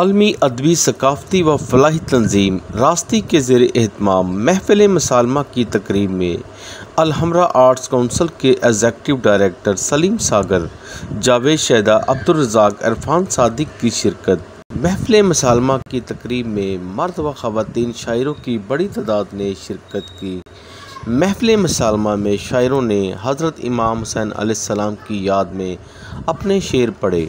आलमी अदबी सकाफ़ती व फलाही तंजीम रास्ती के ज़ेर एहतमाम महफ़िल मसालमा की तकरीब में अलहमरा आर्ट्स काउंसिल के एग्ज़ेक्टिव डायरेक्टर सलीम सागर, जावेद शहदा, अब्दुल रज़ाक, इरफान सादिक की शिरकत। महफ़िल मसालमा की तकरीब में मर्द व ख़वातीन शायरों की बड़ी तादाद ने शिरकत की। महफ़िल मसालमा में शायरों ने हज़रत इमाम हुसैन अलैहिस्सलाम की याद में अपने शेर पढ़े।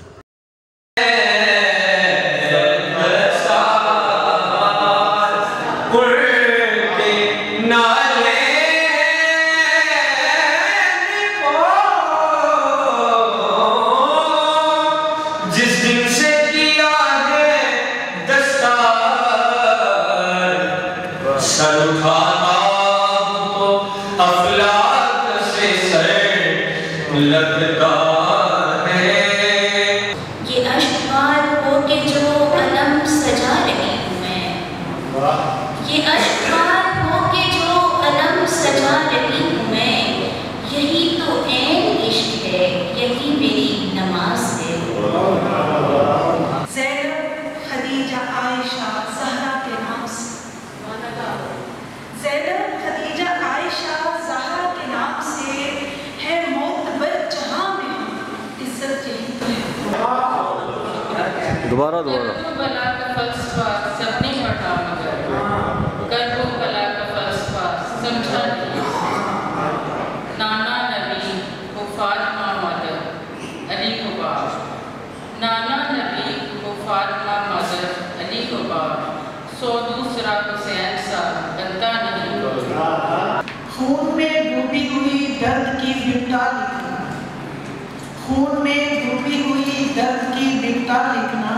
लगता है ये अश्कार हो के जो अलम सजा रही हूँ मैं, ये अश्कार हो के जो अलम सजा रही हूँ मैं, यही तो ऐन इश्क है, यही मेरी नमाज है। ज़ैनब खदीजा आयशा ज़हरा के नाम से, ज़ैनब खदीजा आयशा ज़हरा के नाम से है मोतबर जहां में इज्जत यही तो है। दोबारा बला का फलसफा सबने पढ़ा मगर कर्बो बला का फलसफा समझा नहीं। नाना नबी को फातिमा मदर अली को बाप, नाना नबी को फातिमा मदर अली को बाप, सो दूसरा हुसैन सा बनता नहीं। खून में डूबी हुई दर्द की बिपता लिखना, खून में डूबी हुई दर्द की बिपता लिखना,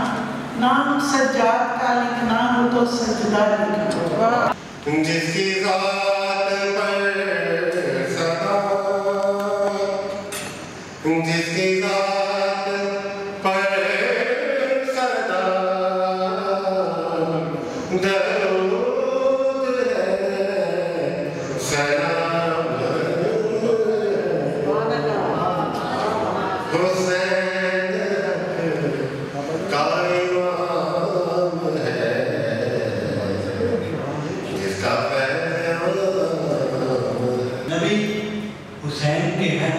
नाम सज्जाद का लिखना हो तो सजदा लिखना। जिसकी ज़ात पर सदा, जिसकी ज़ात पर सदा दरूद है सलाम हुसैन का इमाम है, जिसका नबी हुसैन के हैं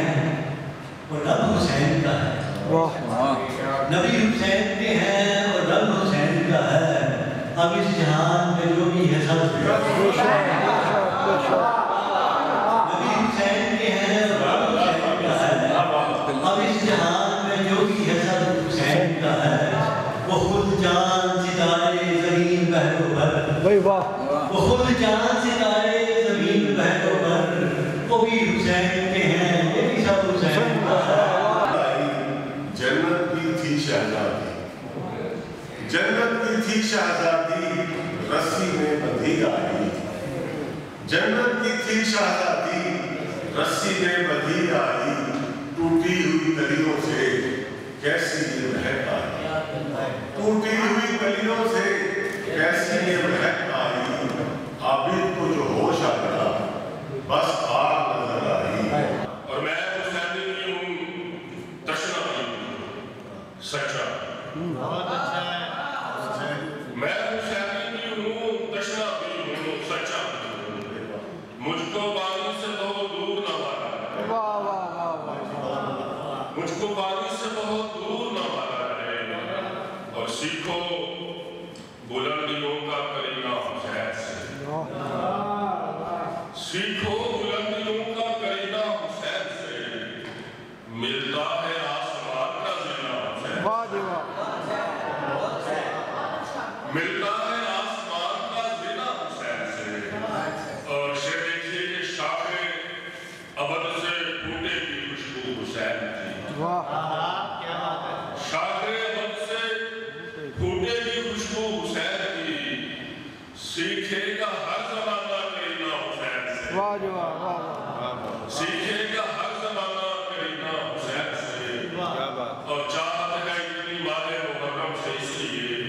और रब हुसैन का है। नबी हुसैन के हैं और रब हुसैन का है। अब इस जहान में जो भी है सब नबी हुसैन के हैं और रब हुसैन का है। अब इस जहान में जो भी है सब हुसैन का है। वो खुद जान सितारे ज़मीन बहरो भर, वो खुद जान सितारे ज़मीन बहरो भर, वो भी हुसैन के हैं, ये भी सब हुसैन का है। जन्नत की थी शहजादी, जन्नत की थी शहजादी, रस्सी में बंधी आई। जन्नत की थी शहजादी, रस्सी में बंधी आई, टूटी हुई गलियों से कैसी ये महक आई, टूटी हुई गलियों से कैसी ये महक आई। आबिद को जो होश आ गया बस आग नजर आई। और मैं हुसैनी भी हूँ, तशना भी हूँ, सच्चा। बहुत अच्छा है। मैं हुसैनी भी हूँ, तशना भी हूँ, सच्चा भी हूँ। मुझको पानी से बहुत दूर न माना, मुझको पानी से बहुत दूर न माना है। और सीखो बुलंदियों का करीना हुसैन से, सीखो बुलंदियों का करीना हुसैन से, मिलता है आसमान का ज़िला हुसैन, मिलता है आसमान का ज़िला हुसैन से। और शेर देखिए कि शाखे अबद से फूटे की खुशबू हुसैन की, शाखे अबद से फूटे की खुशबू हुसैन की, सीखेगा हर ज़माना करीना हुसैन से, सीखेगा हर ज़माना करीना हुसैन से। और चाहत है इतनी माहे मुहर्रम से इसलिए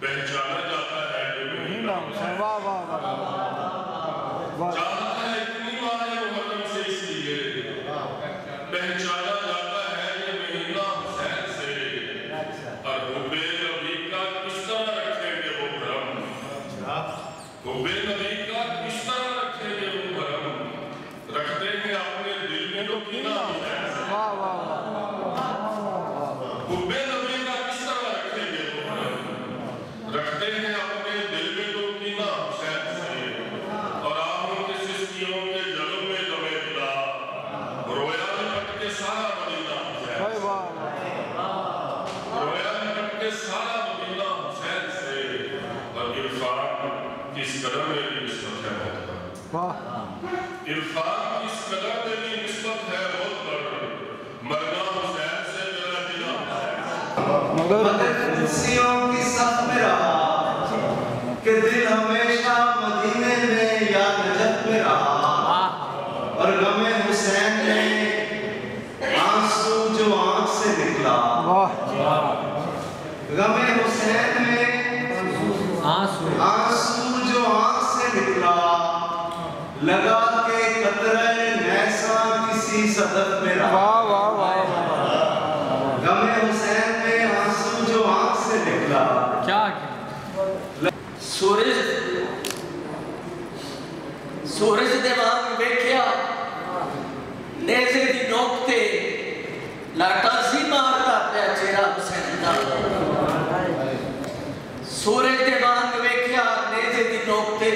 पहचाना जाता है ये महीना हुसैन, चाहत है इतनी माहे मुहर्रम से इसलिए पहचाना जाता है ये महीना हुसैन से। और हुबे नबी का मगर कुर्सियों की सफ में रहा कि दिल हमेशा मदीने में या नजफ में रहा। और गमे हुसैन में आंसू जो आंख से निकला, गमे हुसैन में आंसू जो आंख से निकला, लगा के कतरे नैसा किसी सदफ में रहा। गमे हुसैन में आंसू जो आंख से निकला, सूरज दे वांग वेख्या नेज़े दी नोक ते लाटा सी मारदा पिया चेहरा हुसैन दा। सूरज दे वांग वेख्या नेज़े दी नोक ते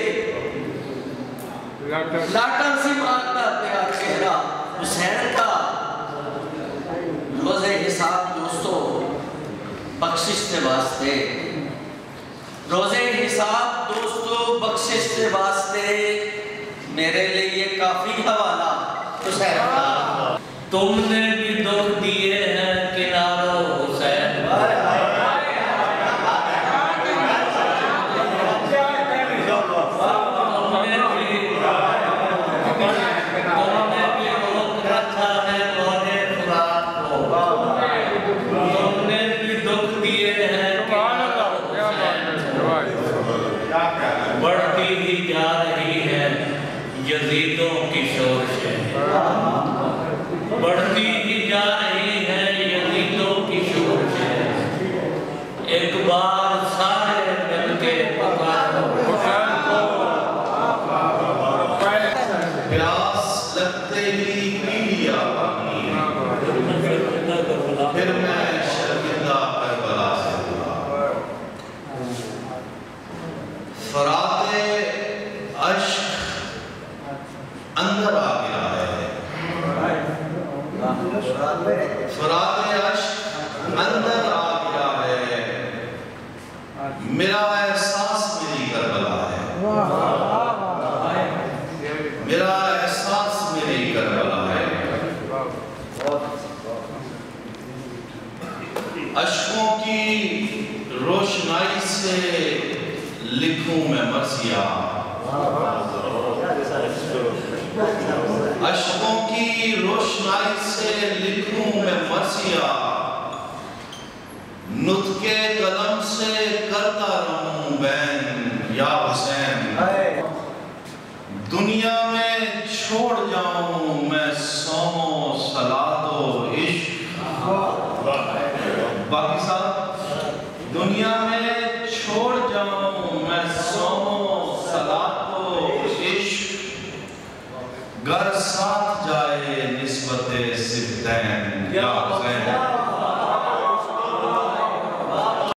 लाटा सी मारदा पिया चेहरा हुसैन का। रोज़े हिसाब दोस्तों बख्शिश के वास्ते, रोज़े हिसाब दोस्तों बख्शिश के वास्ते मेरे लिए ये काफी हवाला हुसैन का। तुमने भी दुख दिए हैं किनारों हुसैन, तुमने भी रोक रखा है मोरे फुरात को, तुमने भी दुख दिए हैं किनारों हुसैन। बढ़ती ही जा रही है यजीदों की शोरशें, बढ़ती ही जा रही है यजीदों की शोरशें। एक बार सारे मिलके पुकारो हुसैन को। प्यास लगते ही पी लिया पानी, फिर मैं शर्मिंदा करबला से हुआ। फराते अश्क अंदर आ गया है, फराते अश्क अंदर आ गया है, मेरा एहसास मेरी करबला है, मेरा एहसास मेरी करबला है। अश्कों की रोशनाई से लिखूं मैं मर्सिया, अश्कों की रोशनाई से लिखूं मैं मर्सिया, नुत्के कलम से करता रहूं बैन या हुसैन। दुनिया में छोड़ जाऊं मैं सोमो सलातो इश्क। बाकी साहब, दुनिया में छोड़ जाऊं मैं सोमो सलातो इश्क, घर साथ जाए निस्बते सिद्दैन या हुसैन।